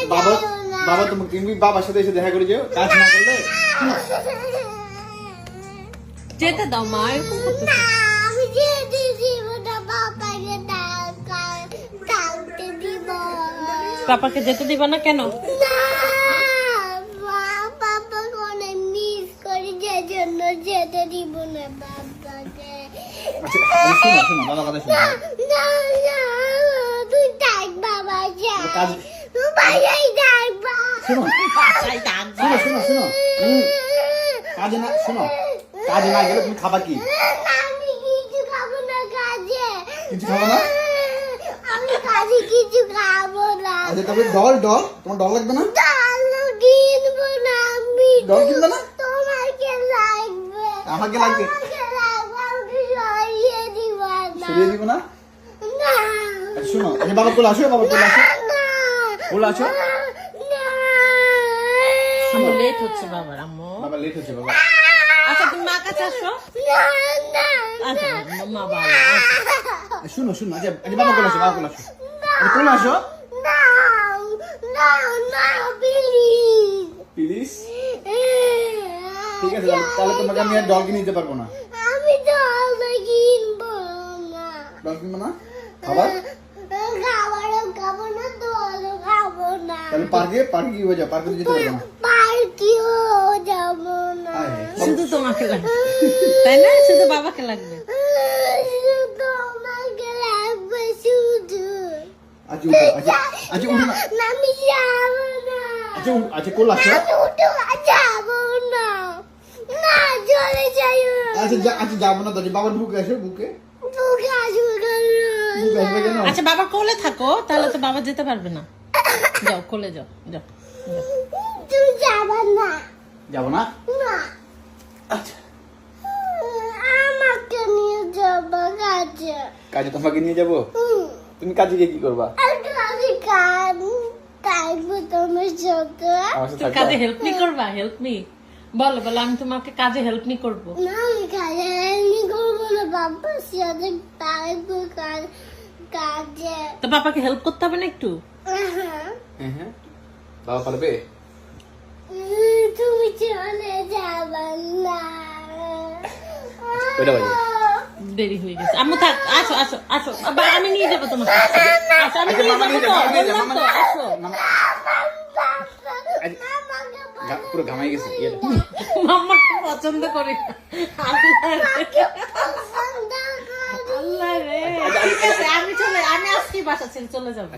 বাবা বাবা তুমি বাবার সাথে এসে দেখা করে যেও, কাজ না করলে। যেতে দাও মা, এরকম করতেছে। আমি যেতে দিব না, বাবাকে ডাকতে দিব। পাপাকে যেতে দিবা না কেন? না, বাবা অনেক মিস করি, যে জন্য যেতে দিব না বাবাকে। আচ্ছা শোনো শোনো, বাবা কথা শোনো। না না, তুই ডাক বাবা, যা কাজ তুই বাইরে ডাক বাবা। শোনো বাসায় ডাকবা। শোনো শোনো শোনো, কাজে না, শোনো, কাজে না গেলে তুমি খাবা কি? আমি কিছু খাবো না কাজে। কিছু খাবো না? আমি কাজে কিছু খাবো না। আচ্ছা তবে ডল ডল, তোমার ডল লাগবে না? ডাল কিনবো না আমি। ডল কিনবে না? তোমাকে লাগবে। আমাকে লাগবে? আমাকে লাগবে, আমাকে সরিয়ে দিবা না। সরিয়ে দিব না? না। আচ্ছা শোনো, আচ্ছা বাবা কোলে আসো, বাবা কোলে আসো, না। কোলে আসো। না। আম্মু লেট হচ্ছে বাবার, আম্মু। বাবা লেট হচ্ছে বাবা। আচ্ছা তুমি মা কাছে আসো। না, না, আচ্ছা মা ভালো, আচ্ছা। শুনো শুনো, আচ্ছা আচ্ছা বাবা কোলে আসো, বাবা কোলে আসো, আচ্ছা কোলে আসো না, না, না, please. প্লিজ। ঠিক আছে তাহলে তোমাকে আমি আর ডল কিনে দিতে পারবো না। আমি জল কিনবো না। ডল কিনবো না? খাবার? খাবারও খাবো না, জলও খাবো না। তাহলে পার্কে পার্কে কি হয়ে যাও, পার্কে যেতে পারবো না। পার্কেও যাবো না। আয়, শুধু তোমাকে লাগবে, তাই না? শুধু বাবাকে লাগবে। শুধু আমাকে লাগবে, শুধু। আচ্ছা উঠো, আচ্ছা আচ্ছা উঠো না, না, আমি যাবো না। আচ্ছা আচ্ছা কোলে আসো। আমি উঠে যাবো না। না, চলে যাই। আচ্ছা যাবো না, তাহলে বাবার বুকে আসো, বুকে বুকে আসবো না। বুকে আসবে কেন? আচ্ছা বাবার কোলে থাকো, তাহলে তো বাবা যেতে পারবে না। যাও কোলে যাও, যাও যাও। তুই যাবা না। যাবো না? না। আচ্ছা আমাকে নিয়ে যাবা কাজে। কাজে তোমাকে নিয়ে যাবো? তুমি কাজে গিয়ে কি করবা? একটু আমি কাজবো তোমার সাথে। আমার সাথে তুমি থাকবা? কাজে হেল্প মি করবা? হেল্প মি বলো, বলো আমি তোমাকে কাজে হেল্প মি করবো। না, আমি কাজে এমনি করবো না, বাবার সাথে থাকবো কাজে। তো পাপাকে হেল্প করতে হবে না একটু? হ্যাঁ হ্যাঁ, বাবা পারবে? তুমি চলে যাবা না। কয়টা বাজে? দেরি হয়ে গেছে। আম্মু থাক, আসো আসো আসো, আবার আমি নিয়ে যাবো তোমাকে। আসো আমি নিয়ে মামা যাবো নিয়ে তো, যাও, মামা নিয়ে যাও, বললাম মামা তো, নিয়ে যাও। আসো। মামা- পুরো ঘামাই গেছে ইয়েটা। মাম্মা পছন্দ করি না। আল্লাহ রে, আল্লাহ রে। ঠিক আছে, আমি আজকে বাসা ছেড়ে চলে যাবো।